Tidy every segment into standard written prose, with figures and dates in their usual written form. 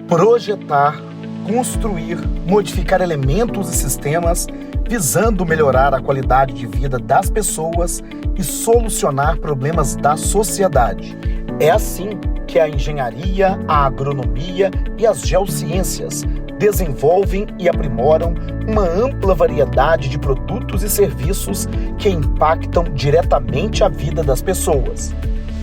projetar, construir, modificar elementos e sistemas visando melhorar a qualidade de vida das pessoas e solucionar problemas da sociedade. É assim que a engenharia, a agronomia e as geociências desenvolvem e aprimoram uma ampla variedade de produtos e serviços que impactam diretamente a vida das pessoas.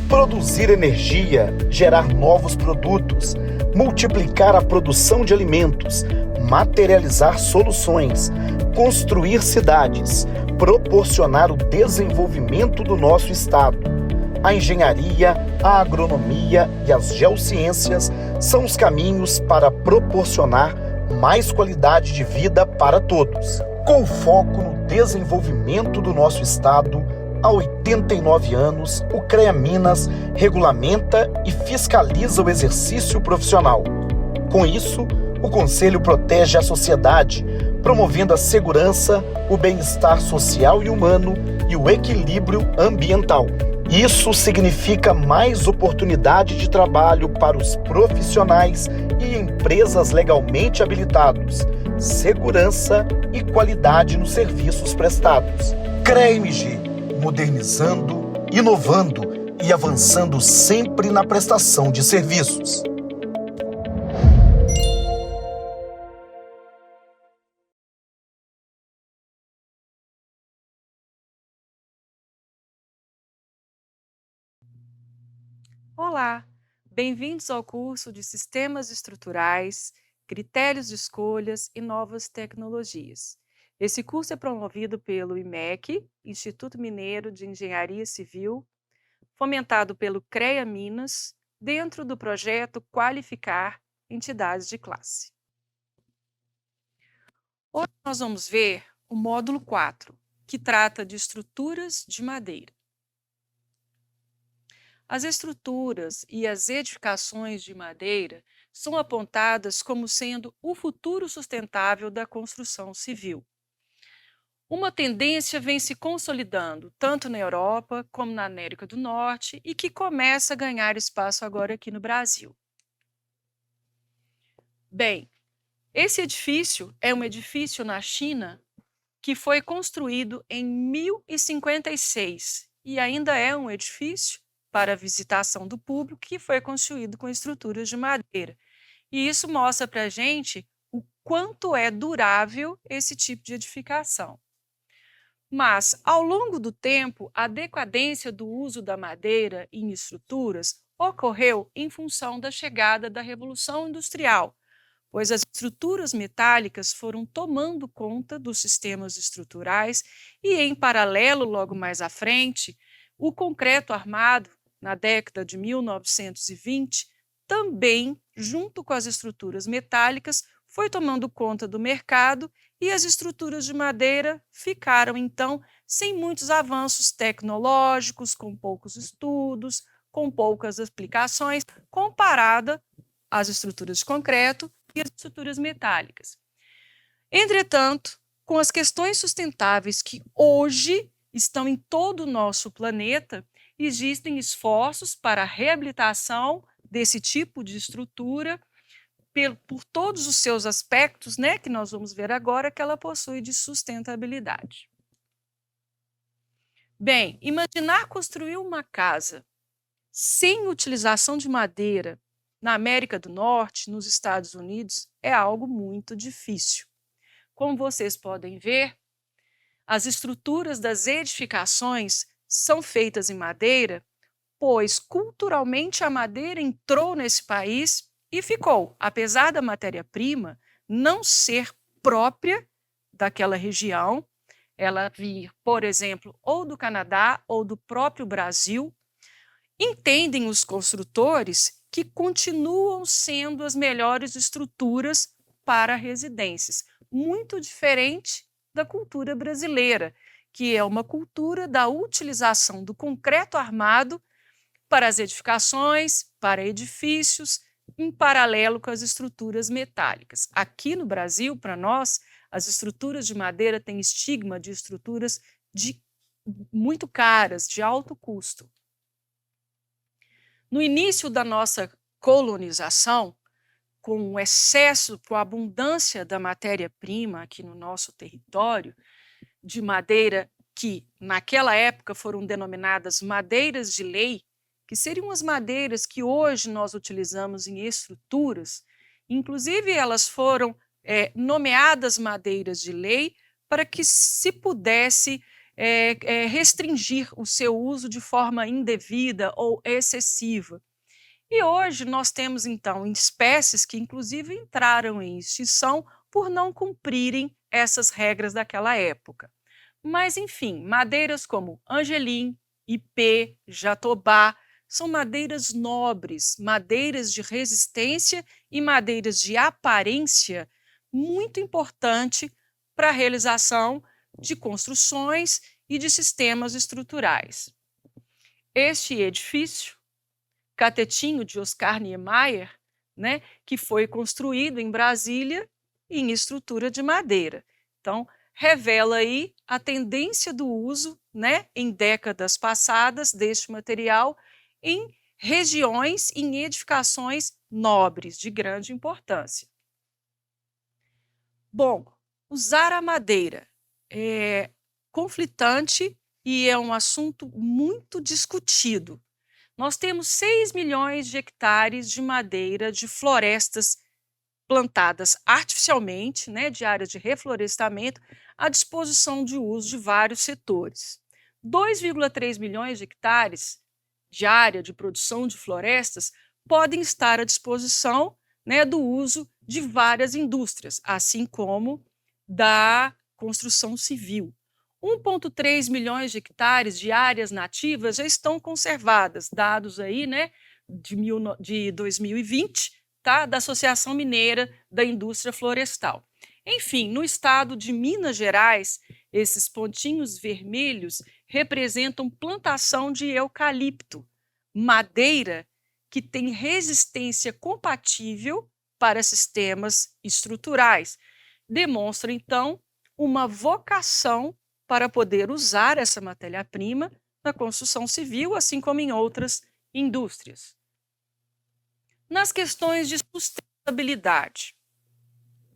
Produzir energia, gerar novos produtos, multiplicar a produção de alimentos, materializar soluções, construir cidades, proporcionar o desenvolvimento do nosso estado. A engenharia, a agronomia e as geociências são os caminhos para proporcionar mais qualidade de vida para todos. Com foco no desenvolvimento do nosso estado, há 89 anos, o CREA Minas regulamenta e fiscaliza o exercício profissional. Com isso, o Conselho protege a sociedade, promovendo a segurança, o bem-estar social e humano e o equilíbrio ambiental. Isso significa mais oportunidade de trabalho para os profissionais e empresas legalmente habilitados, segurança e qualidade nos serviços prestados. CREA-MG, modernizando, inovando e avançando sempre na prestação de serviços. Olá, bem-vindos ao curso de Sistemas Estruturais, Critérios de Escolhas e Novas Tecnologias. Esse curso é promovido pelo IMEC, Instituto Mineiro de Engenharia Civil, fomentado pelo CREA Minas, dentro do projeto Qualificar Entidades de Classe. Hoje nós vamos ver o módulo 4, que trata de estruturas de madeira. As estruturas e as edificações de madeira são apontadas como sendo o futuro sustentável da construção civil. Uma tendência vem se consolidando tanto na Europa como na América do Norte e que começa a ganhar espaço agora aqui no Brasil. Bem, esse edifício é um edifício na China que foi construído em 1056 e ainda é um edifício para visitação do público que foi construído com estruturas de madeira. E isso mostra para a gente o quanto é durável esse tipo de edificação. Mas, ao longo do tempo, a decadência do uso da madeira em estruturas ocorreu em função da chegada da Revolução Industrial, pois as estruturas metálicas foram tomando conta dos sistemas estruturais e, em paralelo, logo mais à frente, o concreto armado, na década de 1920, também, junto com as estruturas metálicas, foi tomando conta do mercado e as estruturas de madeira ficaram, então, sem muitos avanços tecnológicos, com poucos estudos, com poucas aplicações, comparada às estruturas de concreto e as estruturas metálicas. Entretanto, com as questões sustentáveis que hoje estão em todo o nosso planeta, existem esforços para a reabilitação desse tipo de estrutura por todos os seus aspectos, né, que nós vamos ver agora que ela possui de sustentabilidade. Bem, imaginar construir uma casa sem utilização de madeira na América do Norte, nos Estados Unidos, é algo muito difícil. Como vocês podem ver, as estruturas das edificações são feitas em madeira, pois culturalmente a madeira entrou nesse país e ficou, apesar da matéria-prima não ser própria daquela região, ela vir, por exemplo, ou do Canadá ou do próprio Brasil, entendem os construtores que continuam sendo as melhores estruturas para residências, muito diferente da cultura brasileira, que é uma cultura da utilização do concreto armado para as edificações, para edifícios, em paralelo com as estruturas metálicas. Aqui no Brasil, para nós, as estruturas de madeira têm estigma de estruturas muito caras, de alto custo. No início da nossa colonização, com o excesso, com a abundância da matéria-prima aqui no nosso território, de madeira que naquela época foram denominadas madeiras de lei, que seriam as madeiras que hoje nós utilizamos em estruturas, inclusive elas foram nomeadas madeiras de lei para que se pudesse restringir o seu uso de forma indevida ou excessiva. E hoje nós temos, então, espécies que, inclusive, entraram em extinção por não cumprirem essas regras daquela época. Mas, enfim, madeiras como angelim, ipê, jatobá, são madeiras nobres, madeiras de resistência e madeiras de aparência muito importante para a realização de construções e de sistemas estruturais. Este edifício, Catetinho de Oscar Niemeyer, né, que foi construído em Brasília em estrutura de madeira. Então, revela aí a tendência do uso, né, em décadas passadas deste material em regiões, em edificações nobres de grande importância. Bom, usar a madeira é conflitante e é um assunto muito discutido. Nós temos 6 milhões de hectares de madeira de florestas plantadas artificialmente, né, de áreas de reflorestamento, à disposição de uso de vários setores. 2,3 milhões de hectares de área de produção de florestas podem estar à disposição, né, do uso de várias indústrias, assim como da construção civil. 1,3 milhões de hectares de áreas nativas já estão conservadas, dados aí, né, de 2020, tá, da Associação Mineira da Indústria Florestal. Enfim, no estado de Minas Gerais, esses pontinhos vermelhos representam plantação de eucalipto, madeira que tem resistência compatível para sistemas estruturais. Demonstra, então, uma vocação para poder usar essa matéria-prima na construção civil, assim como em outras indústrias. Nas questões de sustentabilidade,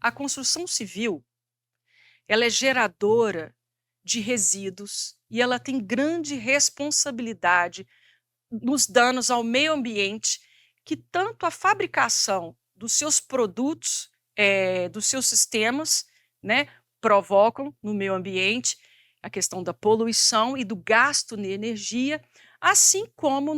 a construção civil ela é geradora de resíduos e ela tem grande responsabilidade nos danos ao meio ambiente que tanto a fabricação dos seus produtos, dos seus sistemas, né, provocam no meio ambiente, a questão da poluição e do gasto de energia, assim como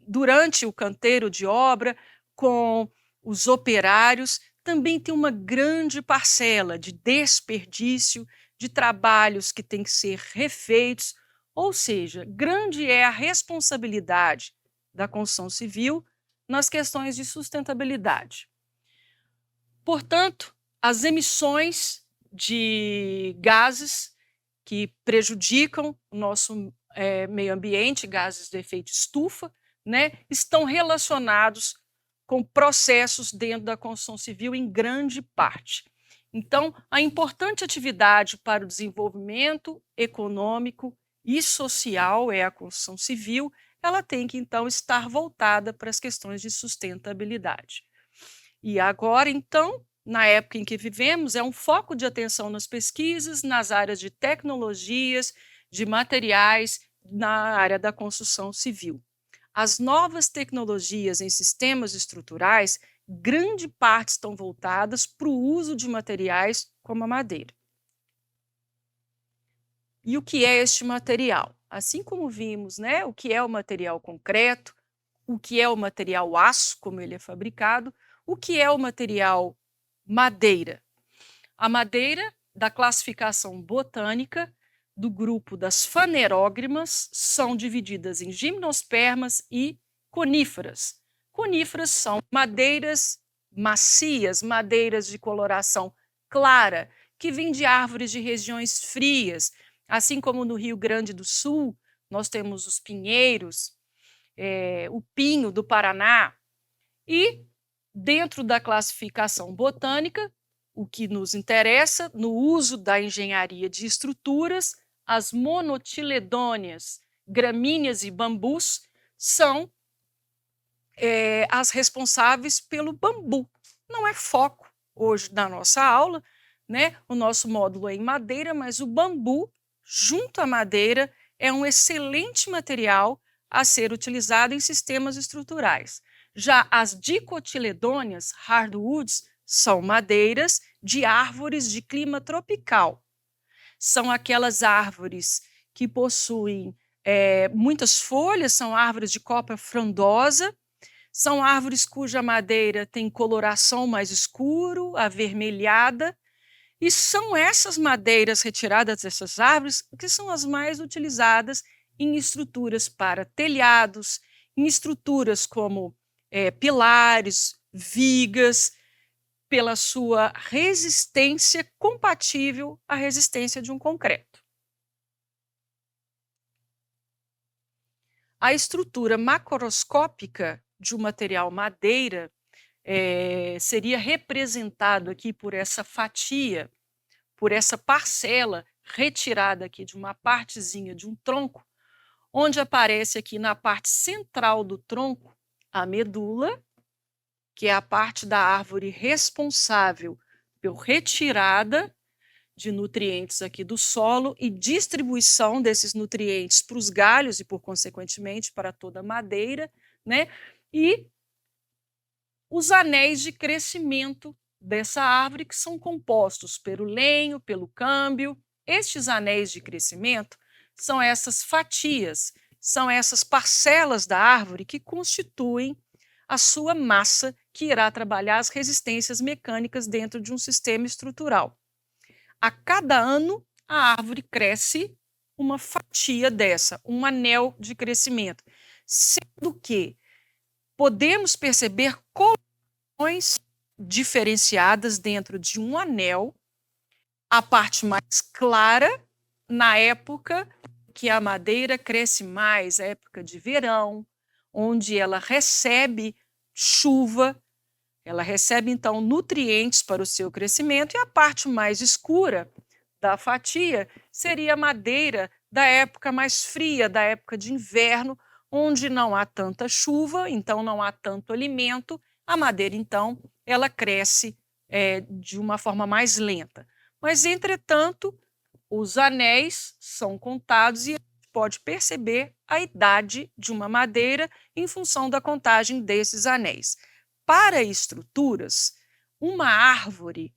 durante o canteiro de obra, com os operários, também tem uma grande parcela de desperdício, de trabalhos que têm que ser refeitos, ou seja, grande é a responsabilidade da construção civil nas questões de sustentabilidade. Portanto, as emissões de gases que prejudicam o nosso meio ambiente, gases de efeito estufa, né, estão relacionados com processos dentro da construção civil em grande parte. Então, a importante atividade para o desenvolvimento econômico e social é a construção civil, ela tem que, então, estar voltada para as questões de sustentabilidade. E agora, então, na época em que vivemos, é um foco de atenção nas pesquisas, nas áreas de tecnologias, de materiais, na área da construção civil. As novas tecnologias em sistemas estruturais, grande parte estão voltadas para o uso de materiais como a madeira. E o que é este material? Assim como vimos, né, o que é o material concreto, o que é o material aço, como ele é fabricado, o que é o material madeira. A madeira, da classificação botânica, do grupo das fanerógramas, são divididas em gimnospermas e coníferas. Coníferas são madeiras macias, madeiras de coloração clara, que vêm de árvores de regiões frias, assim como no Rio Grande do Sul, nós temos os pinheiros, o pinho do Paraná, e dentro da classificação botânica, o que nos interessa, no uso da engenharia de estruturas, as monotiledôneas, gramíneas e bambus são as responsáveis pelo bambu. Não é foco hoje da nossa aula, né? O nosso módulo é em madeira, mas o bambu, junto à madeira, é um excelente material a ser utilizado em sistemas estruturais. Já as dicotiledôneas, hardwoods, são madeiras de árvores de clima tropical. São aquelas árvores que possuem muitas folhas, são árvores de copa frondosa, são árvores cuja madeira tem coloração mais escuro, avermelhada, e são essas madeiras retiradas dessas árvores que são as mais utilizadas em estruturas para telhados, em estruturas como pilares, vigas, pela sua resistência compatível à resistência de um concreto. A estrutura macroscópica de um material madeira seria representado aqui por essa fatia, por essa parcela retirada aqui de uma partezinha de um tronco, onde aparece aqui na parte central do tronco a medula, que é a parte da árvore responsável por retirada de nutrientes aqui do solo e distribuição desses nutrientes para os galhos e, por consequentemente, para toda a madeira, né? E os anéis de crescimento dessa árvore, que são compostos pelo lenho, pelo câmbio. Estes anéis de crescimento são essas fatias, são essas parcelas da árvore que constituem a sua massa que irá trabalhar as resistências mecânicas dentro de um sistema estrutural. A cada ano, a árvore cresce uma fatia dessa, um anel de crescimento, sendo que podemos perceber colorações diferenciadas dentro de um anel, a parte mais clara na época que a madeira cresce mais, a época de verão, onde ela recebe chuva, ela recebe então nutrientes para o seu crescimento, e a parte mais escura da fatia seria a madeira da época mais fria, da época de inverno, onde não há tanta chuva, então não há tanto alimento, a madeira então ela cresce de uma forma mais lenta. Mas, entretanto, os anéis são contados e a gente pode perceber a idade de uma madeira em função da contagem desses anéis. Para estruturas, uma árvore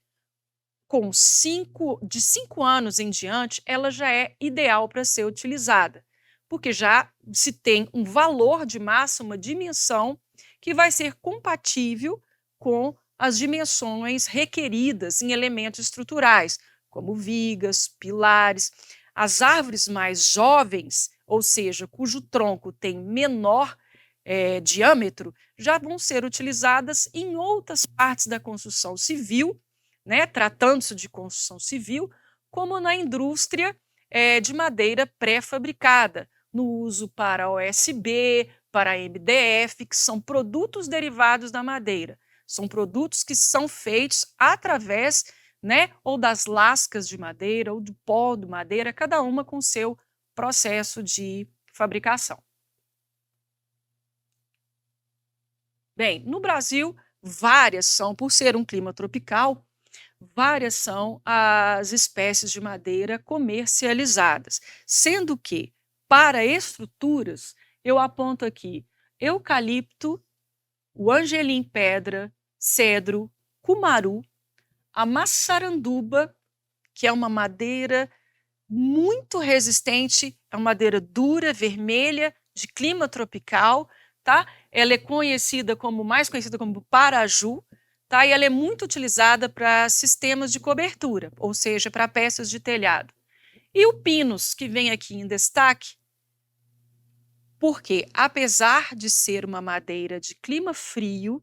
de 5 anos em diante, ela já é ideal para ser utilizada, porque já se tem um valor de massa, uma dimensão que vai ser compatível com as dimensões requeridas em elementos estruturais, como vigas, pilares. As árvores mais jovens, ou seja, cujo tronco tem menor diâmetro, já vão ser utilizadas em outras partes da construção civil, né, tratando-se de construção civil, como na indústria de madeira pré-fabricada, no uso para OSB, para MDF, que são produtos derivados da madeira. São produtos que são feitos através, né, ou das lascas de madeira, ou do pó de madeira, cada uma com seu processo de fabricação. Bem, no Brasil, várias são, por ser um clima tropical, várias são as espécies de madeira comercializadas, sendo que, para estruturas, eu aponto aqui eucalipto, o angelim-pedra, cedro, cumaru, a maçaranduba, que é uma madeira muito resistente, é uma madeira dura, vermelha, de clima tropical, tá? Ela é mais conhecida como paraju, tá? E ela é muito utilizada para sistemas de cobertura, ou seja, para peças de telhado. E o pinus, que vem aqui em destaque, porque apesar de ser uma madeira de clima frio,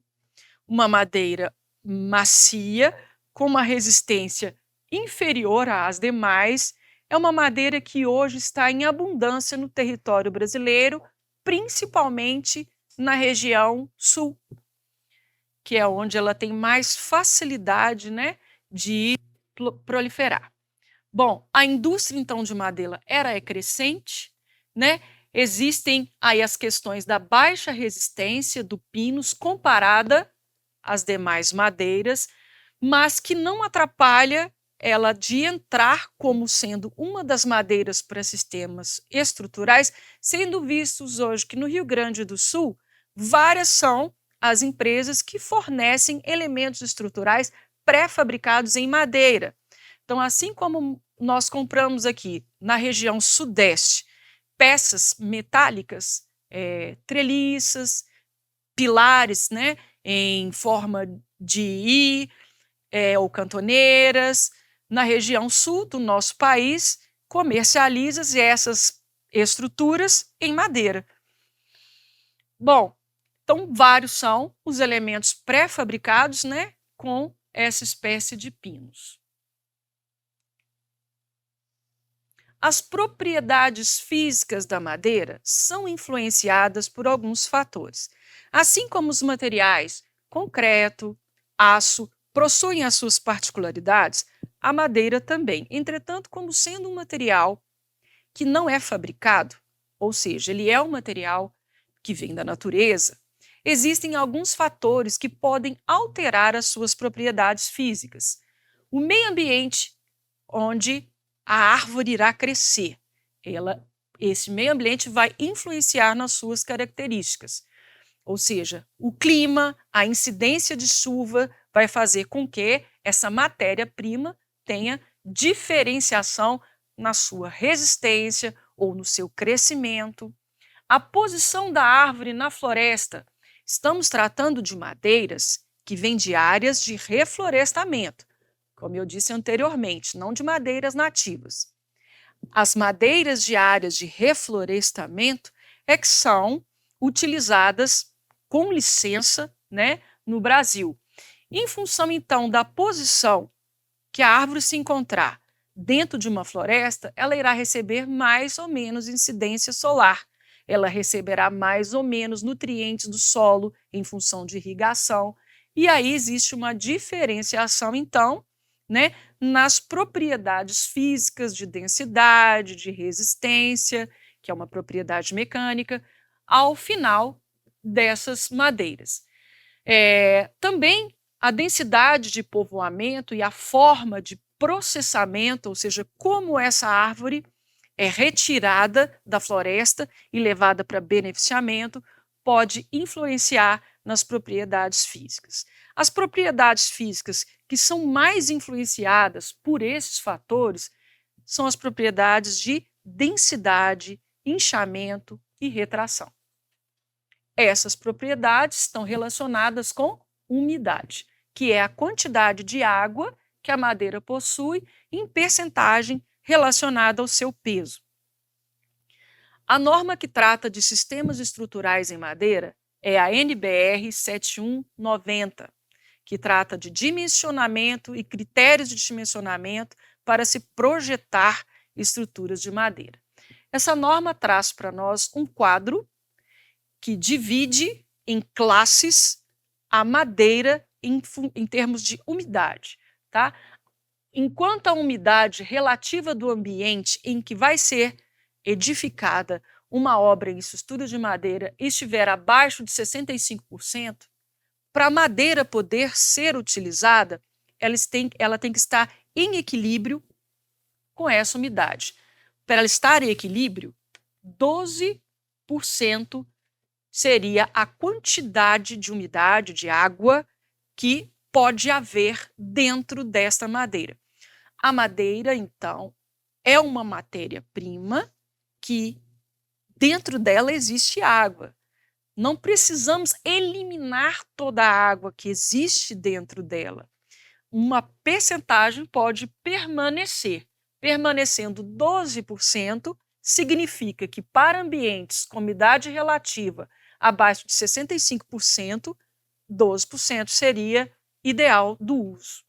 uma madeira macia, com uma resistência inferior às demais, é uma madeira que hoje está em abundância no território brasileiro, principalmente na região sul, que é onde ela tem mais facilidade, né, de proliferar. Bom, a indústria então de madeira era crescente, né? Existem aí as questões da baixa resistência do pinus comparada às demais madeiras, mas que não atrapalha ela de entrar como sendo uma das madeiras para sistemas estruturais, sendo vistos hoje que no Rio Grande do Sul, várias são as empresas que fornecem elementos estruturais pré-fabricados em madeira. Então, assim como nós compramos aqui na região sudeste peças metálicas, treliças, pilares, né, em forma de I, ou cantoneiras, na região sul do nosso país, comercializa essas estruturas em madeira. Bom, então vários são os elementos pré-fabricados, né, com essa espécie de pinos. As propriedades físicas da madeira são influenciadas por alguns fatores. Assim como os materiais concreto, aço, possuem as suas particularidades, a madeira também. Entretanto, como sendo um material que não é fabricado, ou seja, ele é um material que vem da natureza, existem alguns fatores que podem alterar as suas propriedades físicas. O meio ambiente onde a árvore irá crescer, esse meio ambiente vai influenciar nas suas características. Ou seja, o clima, a incidência de chuva vai fazer com que essa matéria-prima tenha diferenciação na sua resistência ou no seu crescimento. A posição da árvore na floresta. Estamos tratando de madeiras que vêm de áreas de reflorestamento, como eu disse anteriormente, não de madeiras nativas. As madeiras de áreas de reflorestamento é que são utilizadas com licença, né, no Brasil. Em função, então, da posição que a árvore se encontrar dentro de uma floresta, ela irá receber mais ou menos incidência solar. Ela receberá mais ou menos nutrientes do solo em função de irrigação. E aí existe uma diferenciação, então, né, nas propriedades físicas de densidade, de resistência, que é uma propriedade mecânica, ao final dessas madeiras. Também a densidade de povoamento e a forma de processamento, ou seja, como essa árvore é retirada da floresta e levada para beneficiamento, pode influenciar nas propriedades físicas. As propriedades físicas que são mais influenciadas por esses fatores são as propriedades de densidade, inchamento e retração. Essas propriedades estão relacionadas com umidade, que é a quantidade de água que a madeira possui em percentagem relacionada ao seu peso. A norma que trata de sistemas estruturais em madeira é a NBR 7190, que trata de dimensionamento e critérios de dimensionamento para se projetar estruturas de madeira. Essa norma traz para nós um quadro que divide em classes a madeira em termos de umidade, tá? Enquanto a umidade relativa do ambiente em que vai ser edificada uma obra em estrutura de madeira estiver abaixo de 65%, para a madeira poder ser utilizada, ela tem que estar em equilíbrio com essa umidade. Para ela estar em equilíbrio, 12% seria a quantidade de umidade, de água, que pode haver dentro desta madeira. A madeira, então, é uma matéria-prima que dentro dela existe água. Não precisamos eliminar toda a água que existe dentro dela. Uma percentagem pode permanecer. Permanecendo 12%, significa que para ambientes com umidade relativa abaixo de 65%, 12% seria ideal do uso.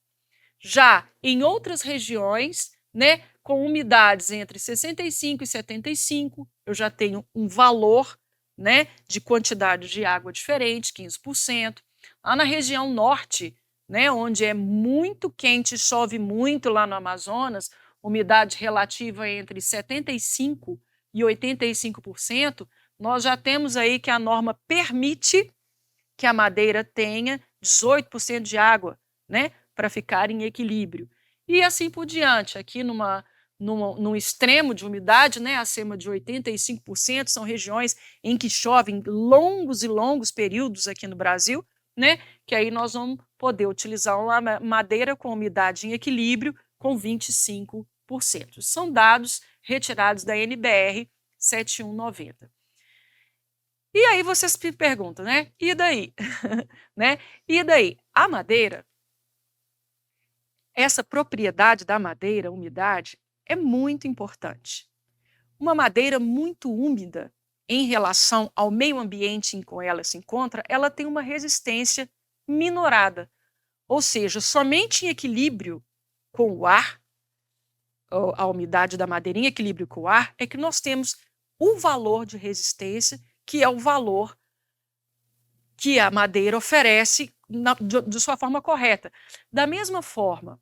Já em outras regiões, né, com umidades entre 65 e 75, eu já tenho um valor, né, de quantidade de água diferente, 15%. Lá na região norte, né, onde é muito quente, chove muito lá no Amazonas, umidade relativa entre 75 e 85%, nós já temos aí que a norma permite que a madeira tenha 18% de água, né, para ficar em equilíbrio. E assim por diante, aqui num extremo de umidade, né, acima de 85%, são regiões em que chovem longos e longos períodos aqui no Brasil, né, que aí nós vamos poder utilizar uma madeira com umidade em equilíbrio com 25%. São dados retirados da NBR 7190. E aí vocês me perguntam, né? E daí? Né? E daí? A madeira, essa propriedade da madeira, a umidade, é muito importante. Uma madeira muito úmida em relação ao meio ambiente em que ela se encontra, ela tem uma resistência minorada. Ou seja, somente em equilíbrio com o ar, a umidade da madeira em equilíbrio com o ar, é que nós temos o valor de resistência, que é o valor que a madeira oferece de sua forma correta. Da mesma forma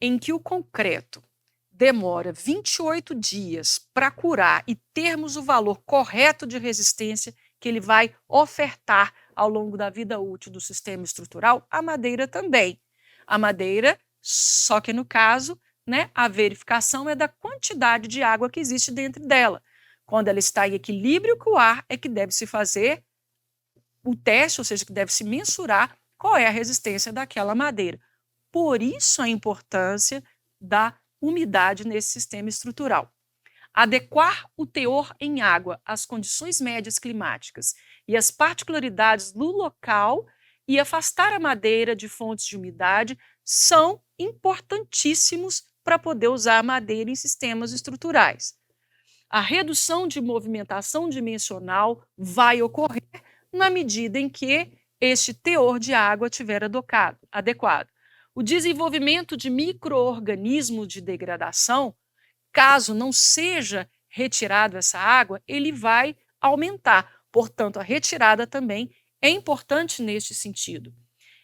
em que o concreto demora 28 dias para curar e termos o valor correto de resistência que ele vai ofertar ao longo da vida útil do sistema estrutural, a madeira também. A madeira, só que no caso, né, a verificação é da quantidade de água que existe dentro dela. Quando ela está em equilíbrio com o ar, é que deve se fazer o teste, ou seja, que deve se mensurar qual é a resistência daquela madeira. Por isso a importância da umidade nesse sistema estrutural. Adequar o teor em água às condições médias climáticas e às particularidades do local e afastar a madeira de fontes de umidade são importantíssimos para poder usar a madeira em sistemas estruturais. A redução de movimentação dimensional vai ocorrer na medida em que este teor de água estiver adequado. O desenvolvimento de micro-organismos de degradação, caso não seja retirado essa água, ele vai aumentar. Portanto, a retirada também é importante neste sentido.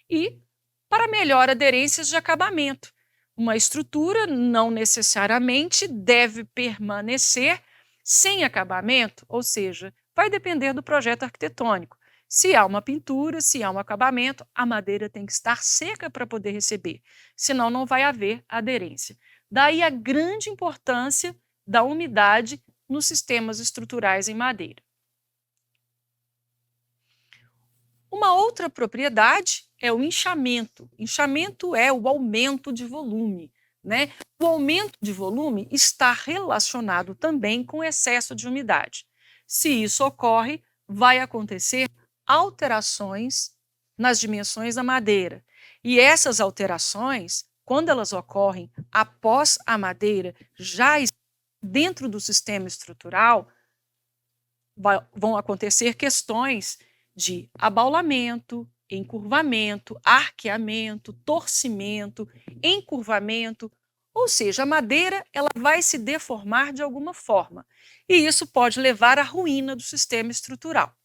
E para melhor aderências de acabamento. Uma estrutura não necessariamente deve permanecer sem acabamento, ou seja, vai depender do projeto arquitetônico. Se há uma pintura, se há um acabamento, a madeira tem que estar seca para poder receber, senão não vai haver aderência. Daí a grande importância da umidade nos sistemas estruturais em madeira. Uma outra propriedade é o inchamento. Inchamento é o aumento de volume, né? O aumento de volume está relacionado também com excesso de umidade. Se isso ocorre, vai acontecer alterações nas dimensões da madeira. E essas alterações, quando elas ocorrem após a madeira já estar dentro do sistema estrutural, vão acontecer questões de abaulamento, encurvamento, arqueamento, torcimento, encurvamento, ou seja, a madeira ela vai se deformar de alguma forma, e isso pode levar à ruína do sistema estrutural.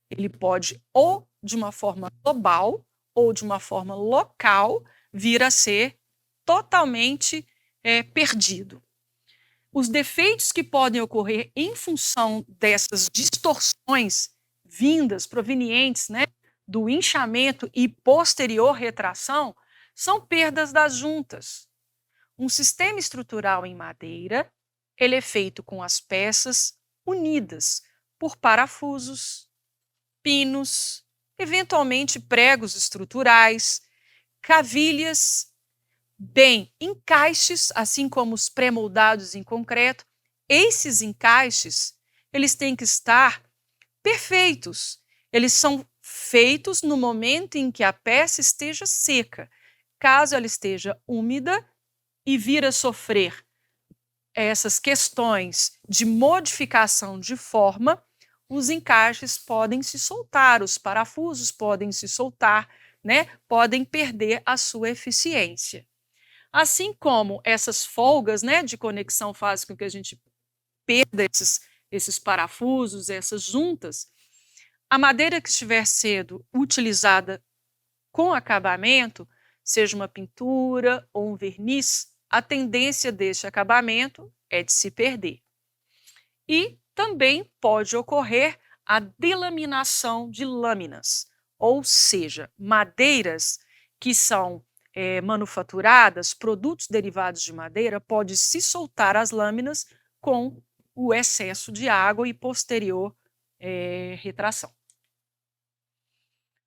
Ele pode ou de uma forma global ou de uma forma local vir a ser totalmente perdido. Os defeitos que podem ocorrer em função dessas distorções vindas, provenientes, né, do inchamento e posterior retração, são perdas das juntas. Um sistema estrutural em madeira, ele é feito com as peças unidas por parafusos, pinos, eventualmente pregos estruturais, cavilhas, bem, encaixes, assim como os pré-moldados em concreto. Esses encaixes, eles têm que estar perfeitos. Eles são feitos no momento em que a peça esteja seca. Caso ela esteja úmida e vir a sofrer essas questões de modificação de forma, os encaixes podem se soltar, os parafusos podem se soltar, né? Podem perder a sua eficiência. Assim como essas folgas, né, de conexão fazem com que a gente perda esses parafusos, essas juntas, a madeira que estiver sendo utilizada com acabamento, seja uma pintura ou um verniz, a tendência deste acabamento é de se perder. E também pode ocorrer a delaminação de lâminas, ou seja, madeiras que são manufaturadas, produtos derivados de madeira, pode se soltar as lâminas com o excesso de água e posterior retração.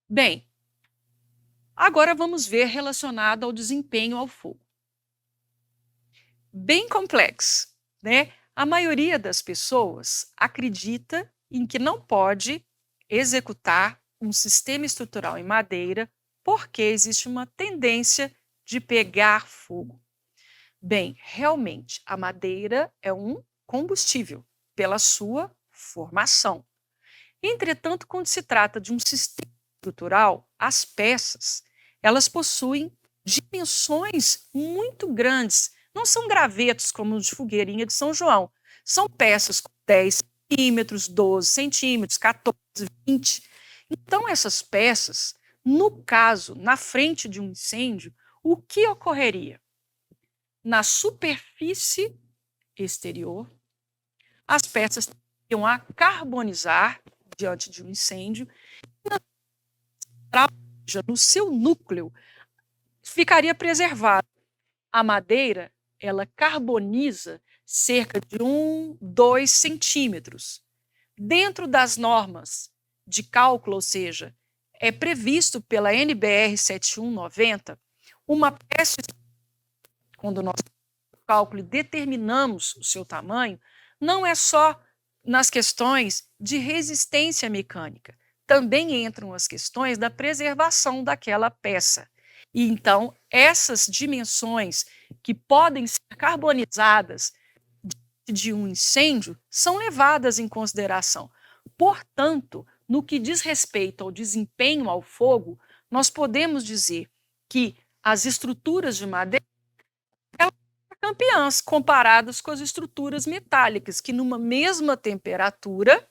Bem, agora vamos ver relacionado ao desempenho ao fogo. Bem complexo, né? A maioria das pessoas acredita em que não pode executar um sistema estrutural em madeira porque existe uma tendência de pegar fogo. Bem, realmente, a madeira é um combustível pela sua formação. Entretanto, quando se trata de um sistema estrutural, as peças, elas possuem dimensões muito grandes. Não são gravetos como os de fogueirinha de São João. São peças com 10 centímetros, 12 centímetros, 14, 20. Então, essas peças, no caso, na frente de um incêndio, o que ocorreria? Na superfície exterior, as peças teriam a carbonizar diante de um incêndio, no seu núcleo ficaria preservado. A madeira, ela carboniza cerca de 2 centímetros. Dentro das normas de cálculo, ou seja, é previsto pela NBR 7190, uma peça, quando nós cálculo e determinamos o seu tamanho, não é só nas questões de resistência mecânica, também entram as questões da preservação daquela peça. E então, essas dimensões que podem ser carbonizadas de um incêndio são levadas em consideração. Portanto, no que diz respeito ao desempenho ao fogo, nós podemos dizer que as estruturas de madeira são campeãs comparadas com as estruturas metálicas, que numa mesma temperatura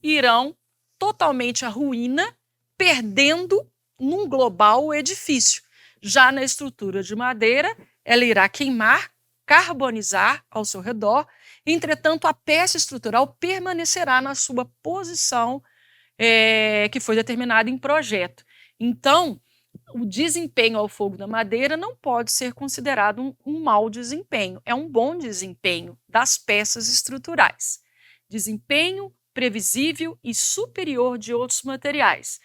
irão totalmente à ruína, perdendo num global o edifício. Já na estrutura de madeira, ela irá queimar, carbonizar ao seu redor, entretanto, a peça estrutural permanecerá na sua posição que foi determinada em projeto. Então, o desempenho ao fogo da madeira não pode ser considerado um mau desempenho, é um bom desempenho das peças estruturais. Desempenho previsível e superior de outros materiais.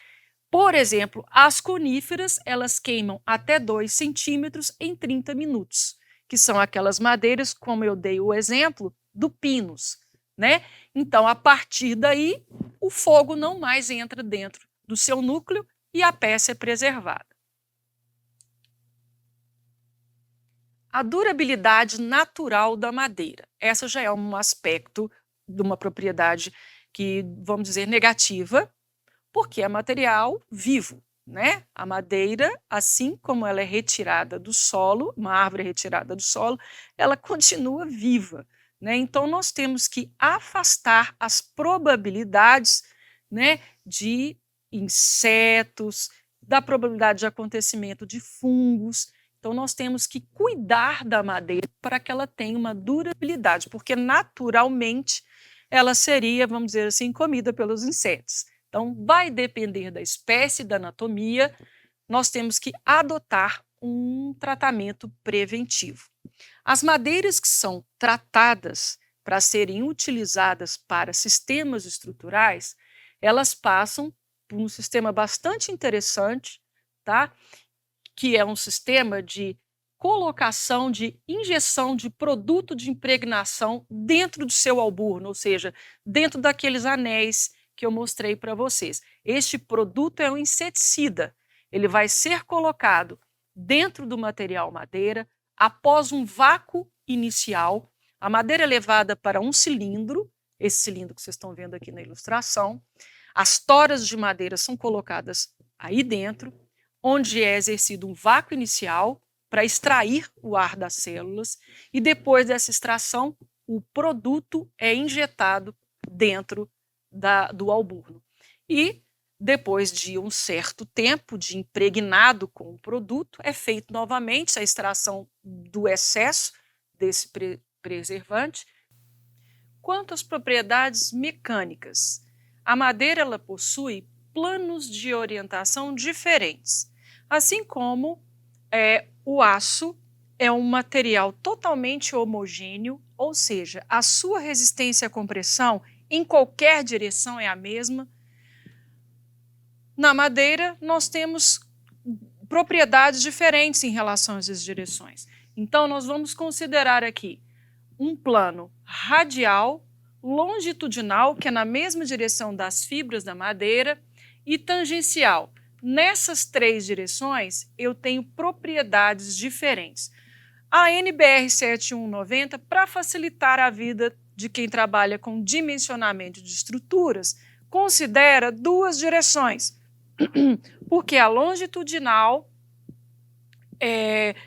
Por exemplo, as coníferas, elas queimam até 2 centímetros em 30 minutos, que são aquelas madeiras, como eu dei o exemplo, do pinus, né? Então, a partir daí, o fogo não mais entra dentro do seu núcleo e a peça é preservada. A durabilidade natural da madeira. Essa já é um aspecto de uma propriedade que, vamos dizer, negativa, porque é material vivo, né? A madeira, assim como ela é retirada do solo, uma árvore retirada do solo, ela continua viva, né? Então, nós temos que afastar as probabilidades, né, de insetos, da probabilidade de acontecimento de fungos. Então, nós temos que cuidar da madeira para que ela tenha uma durabilidade, porque naturalmente ela seria, vamos dizer assim, comida pelos insetos. Então, vai depender da espécie, da anatomia, nós temos que adotar um tratamento preventivo. As madeiras que são tratadas para serem utilizadas para sistemas estruturais, elas passam por um sistema bastante interessante, tá? Que é um sistema de colocação, de injeção de produto de impregnação dentro do seu alburno, ou seja, dentro daqueles anéis que eu mostrei para vocês. Este produto é um inseticida. Ele vai ser colocado dentro do material madeira após um vácuo inicial. A madeira é levada para um cilindro, esse cilindro que vocês estão vendo aqui na ilustração. As toras de madeira são colocadas aí dentro, onde é exercido um vácuo inicial para extrair o ar das células e depois dessa extração, o produto é injetado dentro do alburno. E depois de um certo tempo de impregnado com o produto, é feito novamente a extração do excesso desse preservante. Quanto às propriedades mecânicas, a madeira ela possui planos de orientação diferentes, assim como o aço é um material totalmente homogêneo, ou seja, a sua resistência à compressão em qualquer direção é a mesma. Na madeira, nós temos propriedades diferentes em relação a essas direções. Então, nós vamos considerar aqui um plano radial, longitudinal, que é na mesma direção das fibras da madeira, e tangencial. Nessas três direções, eu tenho propriedades diferentes. A NBR 7190, para facilitar a vida de quem trabalha com dimensionamento de estruturas, considera duas direções, porque a longitudinal,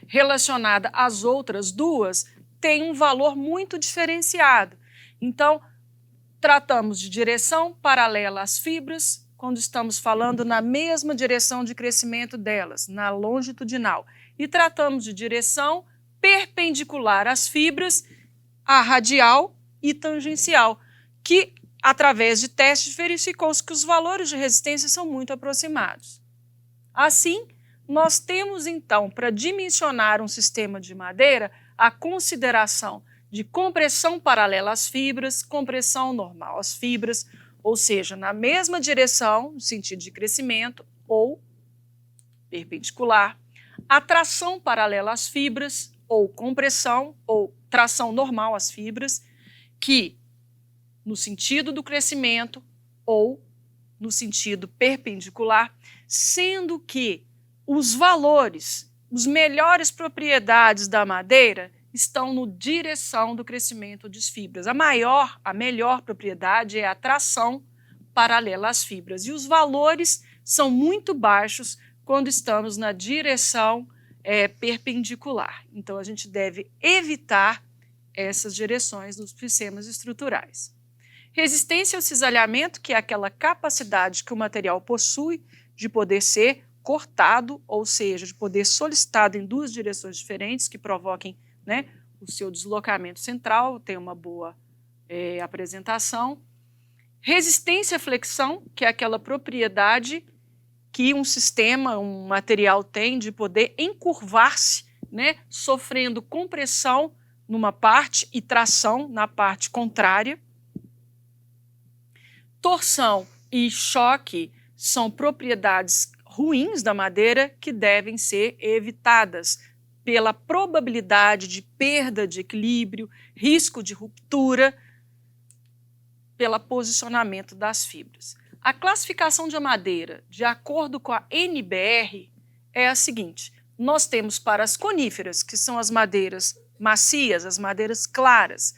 relacionada às outras duas, tem um valor muito diferenciado. Então, tratamos de direção paralela às fibras, quando estamos falando na mesma direção de crescimento delas, na longitudinal. E tratamos de direção perpendicular às fibras, a radial e tangencial, que, através de testes, verificou-se que os valores de resistência são muito aproximados. Assim, nós temos, então, para dimensionar um sistema de madeira, a consideração de compressão paralela às fibras, compressão normal às fibras, ou seja, na mesma direção, no sentido de crescimento, ou perpendicular, a tração paralela às fibras, ou compressão, ou tração normal às fibras, que, no sentido do crescimento, ou no sentido perpendicular, sendo que os valores, as melhores propriedades da madeira estão na direção do crescimento das fibras. A melhor propriedade é a tração paralela às fibras. E os valores são muito baixos quando estamos na direção perpendicular. Então, a gente deve evitar essas direções nos sistemas estruturais. Resistência ao cisalhamento, que é aquela capacidade que o material possui de poder ser cortado, ou seja, de poder solicitado em duas direções diferentes que provoquem o seu deslocamento central, tem uma boa apresentação. Resistência à flexão, que é aquela propriedade que um sistema, um material tem de poder encurvar-se, sofrendo compressão numa parte e tração na parte contrária. Torção e choque são propriedades ruins da madeira que devem ser evitadas pela probabilidade de perda de equilíbrio, risco de ruptura, pelo posicionamento das fibras. A classificação de madeira, de acordo com a NBR, é a seguinte: nós temos para as coníferas, que são as madeiras macias, as madeiras claras,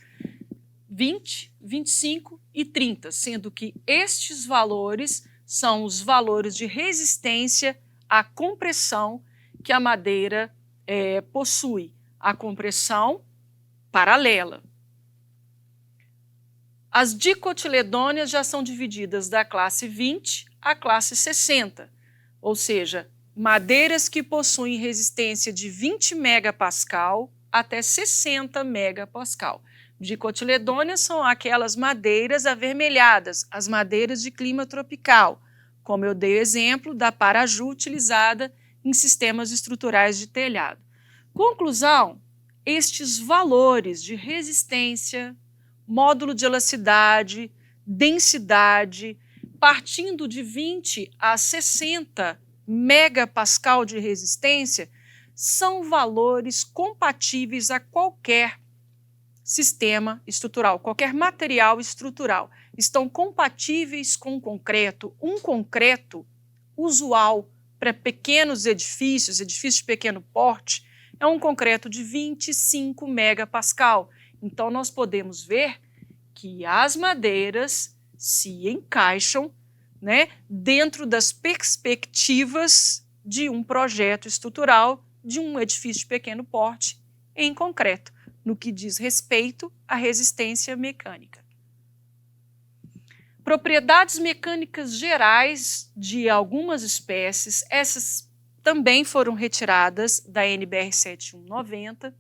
20, 25 e 30, sendo que estes valores são os valores de resistência à compressão que a madeira possui, a compressão paralela. As dicotiledôneas já são divididas da classe 20 à classe 60, ou seja, madeiras que possuem resistência de 20 megapascal até 60 megapascal. Dicotiledôneas são aquelas madeiras avermelhadas, as madeiras de clima tropical, como eu dei o exemplo da paraju utilizada em sistemas estruturais de telhado. Conclusão: estes valores de resistência, módulo de elasticidade, densidade, partindo de 20 a 60 megapascal de resistência, são valores compatíveis a qualquer sistema estrutural, qualquer material estrutural. Estão compatíveis com o concreto. Um concreto usual para pequenos edifícios, edifícios de pequeno porte, é um concreto de 25 megapascal. Então, nós podemos ver que as madeiras se encaixam dentro das perspectivas de um projeto estrutural de um edifício de pequeno porte em concreto, no que diz respeito à resistência mecânica. Propriedades mecânicas gerais de algumas espécies, essas também foram retiradas da NBR 7190,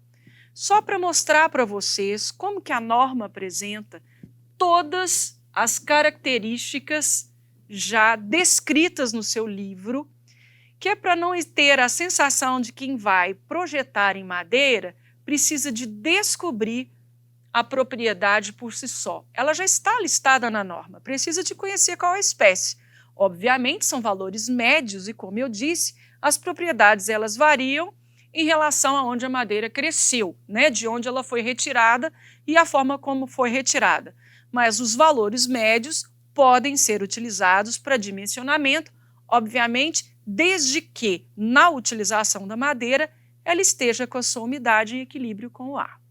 só para mostrar para vocês como que a norma apresenta todas as características já descritas no seu livro, que é para não ter a sensação de quem vai projetar em madeira precisa de descobrir a propriedade por si só. Ela já está listada na norma, precisa de conhecer qual é a espécie. Obviamente, são valores médios e, como eu disse, as propriedades elas variam em relação a onde a madeira cresceu, né? De onde ela foi retirada e a forma como foi retirada. Mas os valores médios podem ser utilizados para dimensionamento, obviamente, desde que, na utilização da madeira, ela esteja com a sua umidade em equilíbrio com o ar.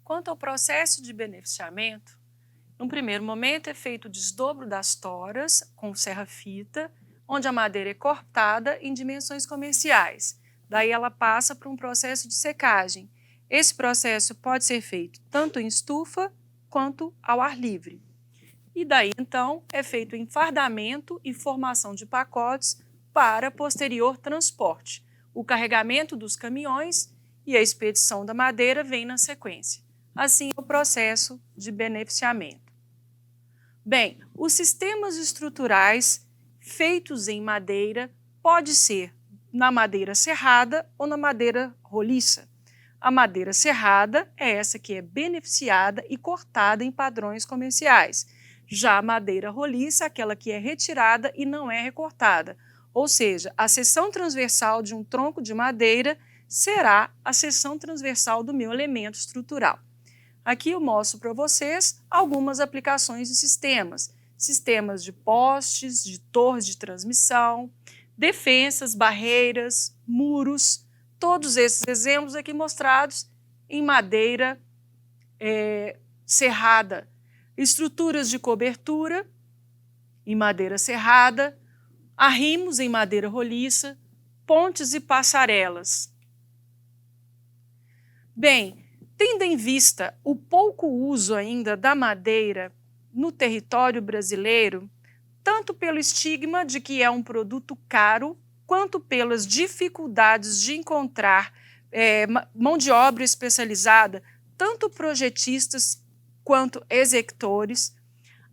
Quanto ao processo de beneficiamento, num primeiro momento é feito o desdobro das toras com serra-fita, onde a madeira é cortada em dimensões comerciais. Daí ela passa para um processo de secagem. Esse processo pode ser feito tanto em estufa quanto ao ar livre. E daí, então, é feito o enfardamento e formação de pacotes para posterior transporte. O carregamento dos caminhões e a expedição da madeira vem na sequência. Assim, o processo de beneficiamento. Bem, os sistemas estruturais feitos em madeira pode ser na madeira serrada ou na madeira roliça. A madeira serrada é essa que é beneficiada e cortada em padrões comerciais. Já a madeira roliça, aquela que é retirada e não é recortada. Ou seja, a seção transversal de um tronco de madeira será a seção transversal do meu elemento estrutural. Aqui eu mostro para vocês algumas aplicações de sistemas. Sistemas de postes, de torres de transmissão, defensas, barreiras, muros, todos esses exemplos aqui mostrados em madeira serrada. Estruturas de cobertura em madeira serrada, arrimos em madeira roliça, pontes e passarelas. Bem, tendo em vista o pouco uso ainda da madeira no território brasileiro, tanto pelo estigma de que é um produto caro, quanto pelas dificuldades de encontrar mão de obra especializada, tanto projetistas quanto executores,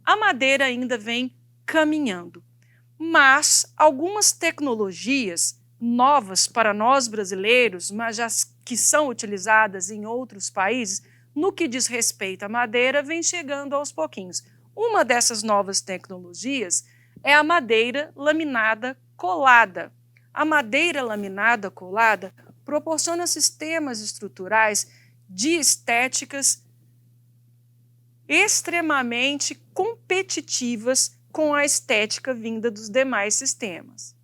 a madeira ainda vem caminhando. Mas algumas tecnologias novas para nós brasileiros, mas já que são utilizadas em outros países, no que diz respeito à madeira, vem chegando aos pouquinhos. Uma dessas novas tecnologias é a madeira laminada colada. A madeira laminada colada proporciona sistemas estruturais de estéticas extremamente competitivas com a estética vinda dos demais sistemas.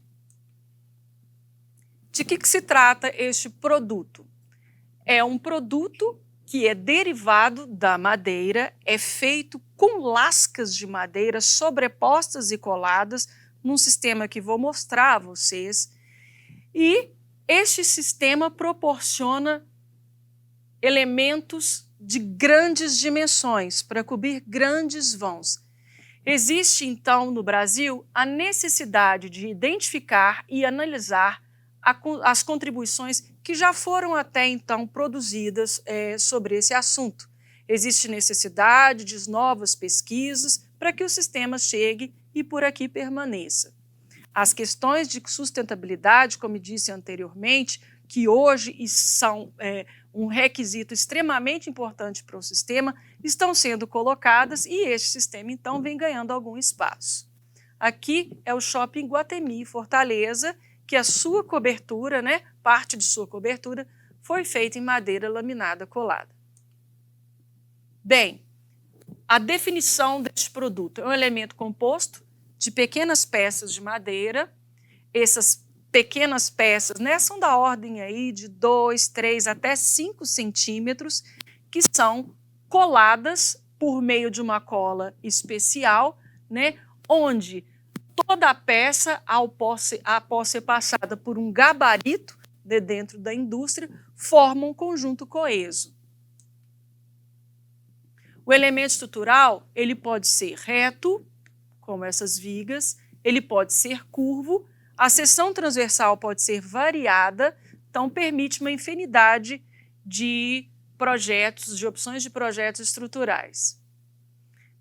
De que se trata este produto? É um produto que é derivado da madeira, é feito com lascas de madeira sobrepostas e coladas num sistema que vou mostrar a vocês. E este sistema proporciona elementos de grandes dimensões para cobrir grandes vãos. Existe, então, no Brasil, a necessidade de identificar e analisar as contribuições que já foram até então produzidas sobre esse assunto. Existe necessidade de novas pesquisas para que o sistema chegue e por aqui permaneça. As questões de sustentabilidade, como disse anteriormente, que hoje são um requisito extremamente importante para o sistema, estão sendo colocadas e este sistema, então, vem ganhando algum espaço. Aqui é o Shopping Iguatemi, Fortaleza, que a sua cobertura, parte de sua cobertura, foi feita em madeira laminada colada. Bem, a definição deste produto é um elemento composto de pequenas peças de madeira. Essas pequenas peças são da ordem aí de 2, 3 até 5 centímetros, que são coladas por meio de uma cola especial, onde toda a peça, após ser passada por um gabarito de dentro da indústria, forma um conjunto coeso. O elemento estrutural ele pode ser reto, como essas vigas, ele pode ser curvo, a seção transversal pode ser variada, então permite uma infinidade de projetos, de opções de projetos estruturais.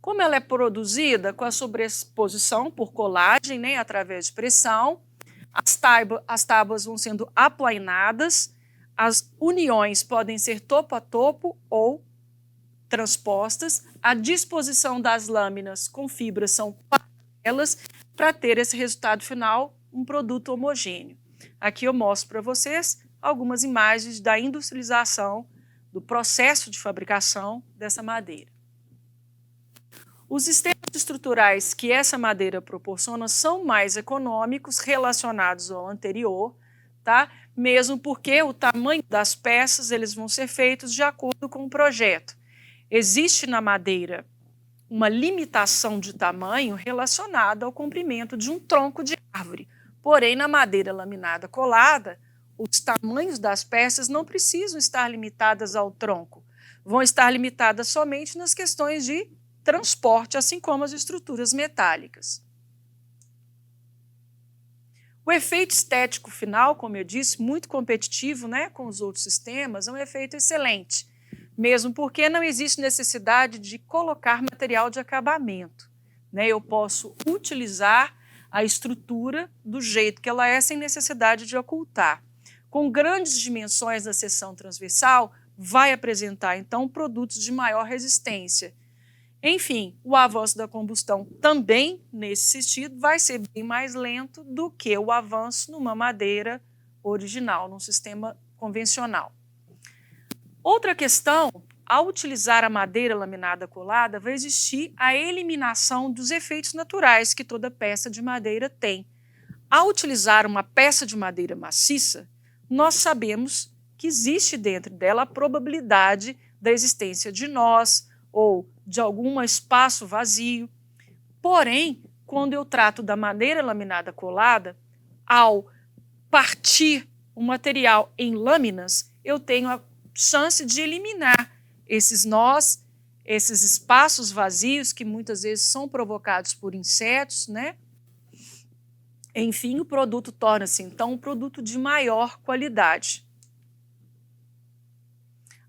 Como ela é produzida? Com a sobreposição por colagem, né, através de pressão, as tábuas vão sendo aplainadas, as uniões podem ser topo a topo ou transpostas, a disposição das lâminas com fibras são paralelas para ter esse resultado final, um produto homogêneo. Aqui eu mostro para vocês algumas imagens da industrialização, do processo de fabricação dessa madeira. Os sistemas estruturais que essa madeira proporciona são mais econômicos relacionados ao anterior, tá? Mesmo porque o tamanho das peças eles vão ser feitos de acordo com o projeto. Existe na madeira uma limitação de tamanho relacionada ao comprimento de um tronco de árvore. Porém, na madeira laminada colada, os tamanhos das peças não precisam estar limitadas ao tronco. Vão estar limitadas somente nas questões de transporte, assim como as estruturas metálicas. O efeito estético final, como eu disse, muito competitivo, né, com os outros sistemas, é um efeito excelente, mesmo porque não existe necessidade de colocar material de acabamento, né? Eu posso utilizar a estrutura do jeito que ela é, sem necessidade de ocultar. Com grandes dimensões da seção transversal, vai apresentar, então, produtos de maior resistência. Enfim, o avanço da combustão também, nesse sentido, vai ser bem mais lento do que o avanço numa madeira original, num sistema convencional. Outra questão, ao utilizar a madeira laminada colada, vai existir a eliminação dos efeitos naturais que toda peça de madeira tem. Ao utilizar uma peça de madeira maciça, nós sabemos que existe dentro dela a probabilidade da existência de nós ou de algum espaço vazio. Porém, quando eu trato da madeira laminada colada, ao partir o material em lâminas, eu tenho a chance de eliminar esses nós, esses espaços vazios que muitas vezes são provocados por insetos, né? Enfim, o produto torna-se, então, um produto de maior qualidade.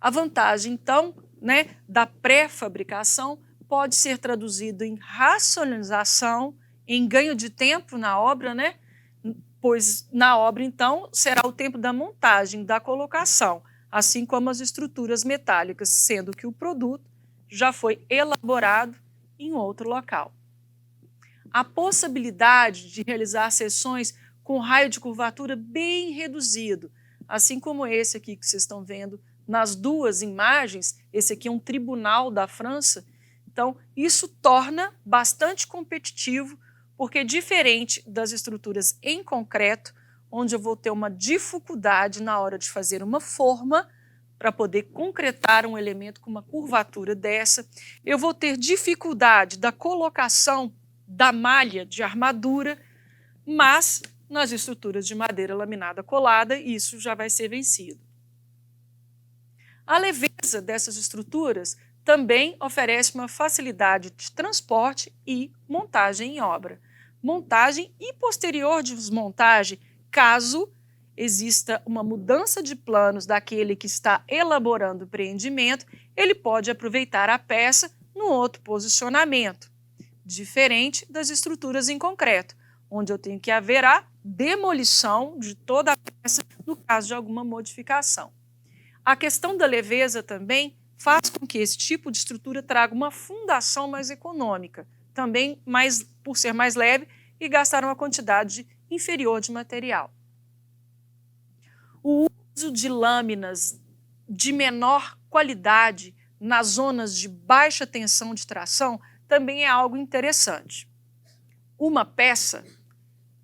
A vantagem, então, né, da pré-fabricação pode ser traduzido em racionalização, em ganho de tempo na obra, né? Pois na obra, então, será o tempo da montagem, da colocação, assim como as estruturas metálicas, sendo que o produto já foi elaborado em outro local. A possibilidade de realizar seções com raio de curvatura bem reduzido, assim como esse aqui que vocês estão vendo nas duas imagens, esse aqui é um tribunal da França, então isso torna bastante competitivo, porque diferente das estruturas em concreto, onde eu vou ter uma dificuldade na hora de fazer uma forma, para poder concretar um elemento com uma curvatura dessa, eu vou ter dificuldade da colocação da malha de armadura, mas nas estruturas de madeira laminada colada, isso já vai ser vencido. A leveza dessas estruturas também oferece uma facilidade de transporte e montagem em obra. Montagem e posterior desmontagem, caso exista uma mudança de planos daquele que está elaborando o empreendimento, ele pode aproveitar a peça no outro posicionamento, diferente das estruturas em concreto, onde eu tenho que haver a demolição de toda a peça no caso de alguma modificação. A questão da leveza também faz com que esse tipo de estrutura traga uma fundação mais econômica, também por ser mais leve e gastar uma quantidade inferior de material. O uso de lâminas de menor qualidade nas zonas de baixa tensão de tração também é algo interessante. Uma peça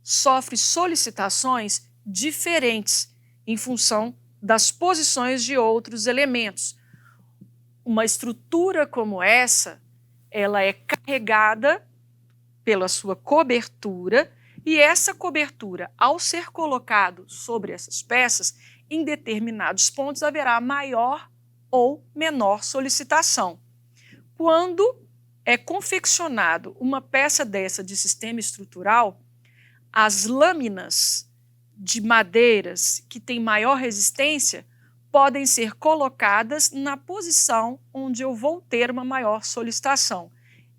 sofre solicitações diferentes em função das posições de outros elementos. Uma estrutura como essa, ela é carregada pela sua cobertura e essa cobertura, ao ser colocado sobre essas peças, em determinados pontos haverá maior ou menor solicitação. Quando é confeccionado uma peça dessa de sistema estrutural, as lâminas de madeiras que têm maior resistência podem ser colocadas na posição onde eu vou ter uma maior solicitação.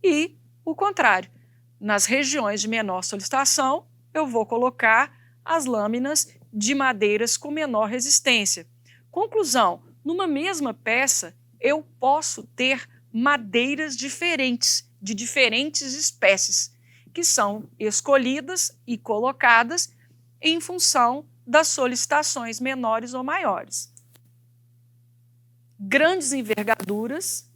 E o contrário, nas regiões de menor solicitação, eu vou colocar as lâminas de madeiras com menor resistência. Conclusão, numa mesma peça, eu posso ter madeiras diferentes, de diferentes espécies, que são escolhidas e colocadas em função das solicitações menores ou maiores. Grandes envergaduras,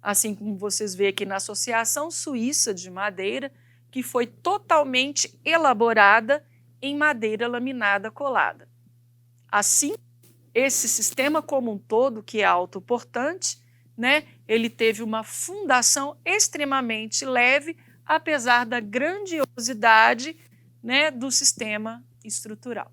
assim como vocês veem aqui na Associação Suíça de Madeira, que foi totalmente elaborada em madeira laminada colada. Assim, esse sistema como um todo, que é autoportante, né, ele teve uma fundação extremamente leve, apesar da grandiosidade, né, do sistema estrutural.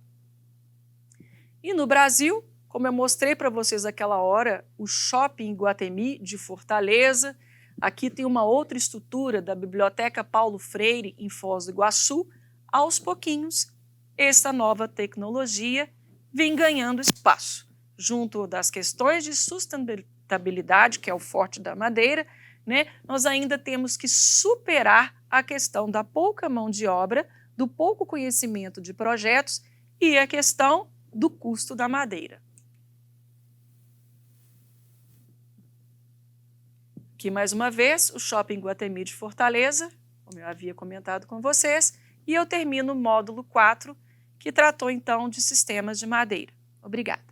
E no Brasil, como eu mostrei para vocês aquela hora, o Shopping Iguatemi de Fortaleza, aqui tem uma outra estrutura da Biblioteca Paulo Freire em Foz do Iguaçu. Aos pouquinhos, essa nova tecnologia vem ganhando espaço, junto das questões de sustentabilidade, que é o forte da madeira, né? Nós ainda temos que superar a questão da pouca mão de obra, do pouco conhecimento de projetos e a questão do custo da madeira. Aqui, mais uma vez, o Shopping Iguatemi de Fortaleza, como eu havia comentado com vocês, e eu termino o módulo 4, que tratou, então, de sistemas de madeira. Obrigada.